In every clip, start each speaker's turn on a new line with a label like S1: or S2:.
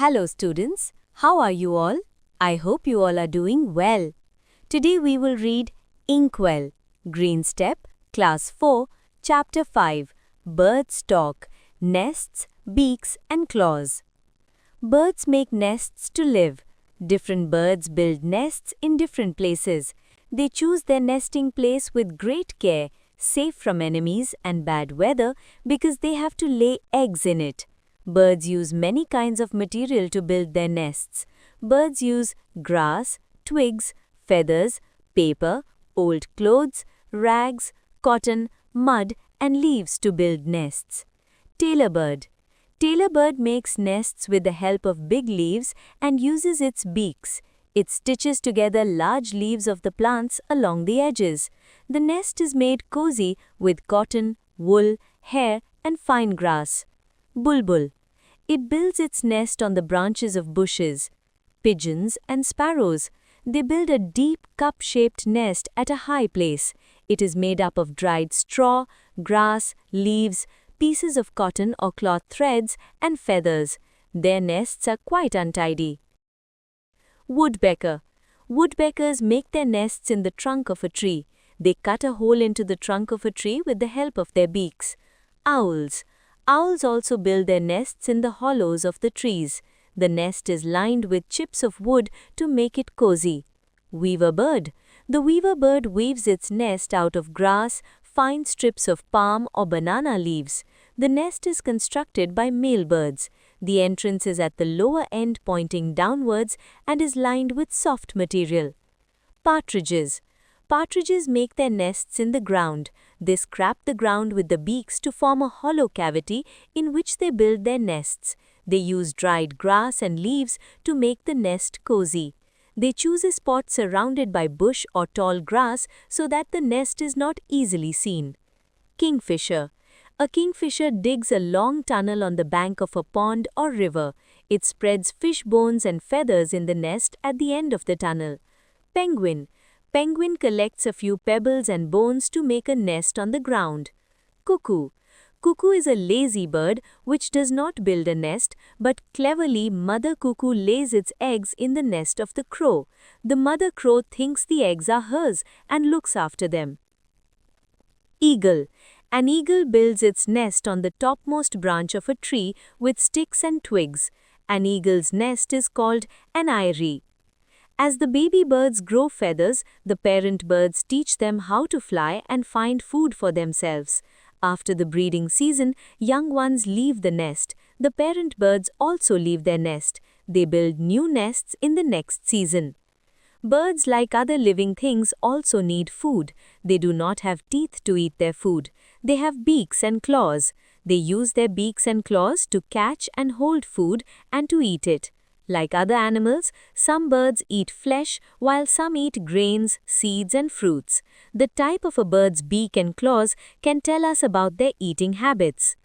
S1: Hello students, how are you all? I hope you all are doing well. Today we will read Inkwell, Green Step, Class 4, Chapter 5, Birds Talk, Nests, Beaks and Claws. Birds make nests to live. Different birds build nests in different places. They choose their nesting place with great care, safe from enemies and bad weather because they have to lay eggs in it. Birds use many kinds of material to build their nests. Birds use grass, twigs, feathers, paper, old clothes, rags, cotton, mud, and leaves to build nests. Tailor bird. Tailor bird makes nests with the help of big leaves and uses its beaks. It stitches together large leaves of the plants along the edges. The nest is made cozy with cotton, wool, hair, and fine grass. Bulbul. It builds its nest on the branches of bushes. Pigeons and sparrows. They build a deep cup-shaped nest at a high place. It is made up of dried straw, grass, leaves, pieces of cotton or cloth threads, and feathers. Their nests are quite untidy. Woodpecker. Woodpeckers make their nests in the trunk of a tree. They cut a hole into the trunk of a tree with the help of their beaks. Owls. Owls also build their nests in the hollows of the trees. The nest is lined with chips of wood to make it cozy. Weaver bird. The weaver bird weaves its nest out of grass, fine strips of palm or banana leaves. The nest is constructed by male birds. The entrance is at the lower end pointing downwards and is lined with soft material. Partridges. Partridges make their nests in the ground. They scrape the ground with the beaks to form a hollow cavity in which they build their nests. They use dried grass and leaves to make the nest cozy. They choose a spot surrounded by bush or tall grass so that the nest is not easily seen. Kingfisher. A kingfisher digs a long tunnel on the bank of a pond or river. It spreads fish bones and feathers in the nest at the end of the tunnel. Penguin. Penguin collects a few pebbles and bones to make a nest on the ground. Cuckoo. Cuckoo is a lazy bird which does not build a nest, but cleverly mother cuckoo lays its eggs in the nest of the crow. The mother crow thinks the eggs are hers and looks after them. Eagle. An eagle builds its nest on the topmost branch of a tree with sticks and twigs. An eagle's nest is called an eyrie. As the baby birds grow feathers, the parent birds teach them how to fly and find food for themselves. After the breeding season, young ones leave the nest. The parent birds also leave their nest. They build new nests in the next season. Birds, like other living things, also need food. They do not have teeth to eat their food. They have beaks and claws. They use their beaks and claws to catch and hold food and to eat it. Like other animals, some birds eat flesh while some eat grains, seeds and fruits. The type of a bird's beak and claws can tell us about their eating habits.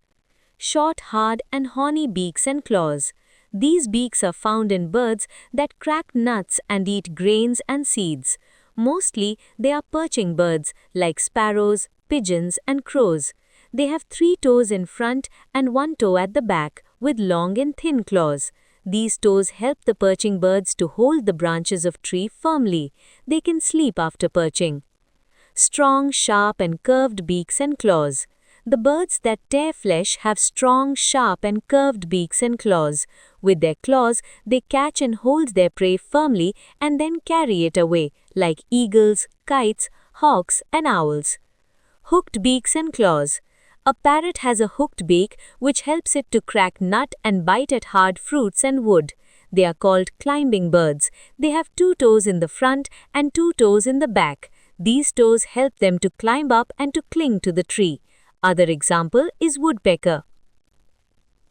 S1: Short, hard and horny beaks and claws. These beaks are found in birds that crack nuts and eat grains and seeds. Mostly, they are perching birds like sparrows, pigeons and crows. They have 3 toes in front and 1 toe at the back with long and thin claws. These toes help the perching birds to hold the branches of tree firmly. They can sleep after perching. Strong, sharp and curved beaks and claws. The birds that tear flesh have strong, sharp and curved beaks and claws. With their claws, they catch and hold their prey firmly and then carry it away, like eagles, kites, hawks and owls. Hooked beaks and claws. A parrot has a hooked beak which helps it to crack nut and bite at hard fruits and wood. They are called climbing birds. They have 2 toes in the front and 2 toes in the back. These toes help them to climb up and to cling to the tree. Other example is woodpecker.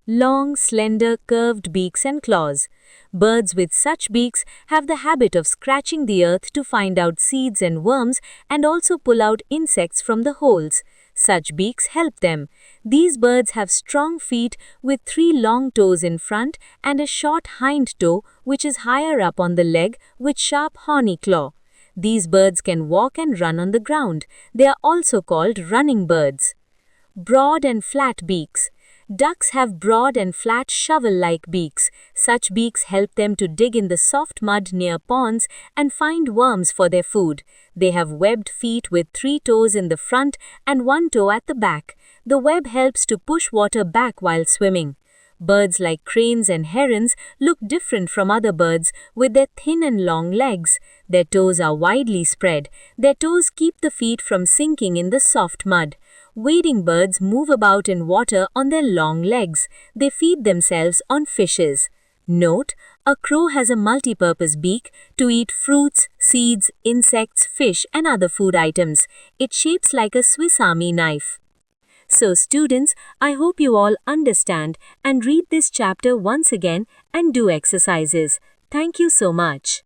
S1: Long, slender, curved beaks and claws. Birds with such beaks have the habit of scratching the earth to find out seeds and worms and also pull out insects from the holes. Such beaks help them. These birds have strong feet with 3 long toes in front and a short hind toe which is higher up on the leg with sharp horny claw. These birds can walk and run on the ground. They are also called running birds. Broad and flat beaks. Ducks have broad and flat shovel-like beaks. Such beaks help them to dig in the soft mud near ponds and find worms for their food. They have webbed feet with 3 toes in the front and 1 toe at the back. The web helps to push water back while swimming. Birds like cranes and herons look different from other birds with their thin and long legs. Their toes are widely spread. Their toes keep the feet from sinking in the soft mud. Wading birds move about in water on their long legs. They feed themselves on fishes. Note, a crow has a multi-purpose beak to eat fruits, seeds, insects, fish, and other food items. It shapes like a Swiss Army knife. So students, I hope you all understand and read this chapter once again and do exercises. Thank you so much.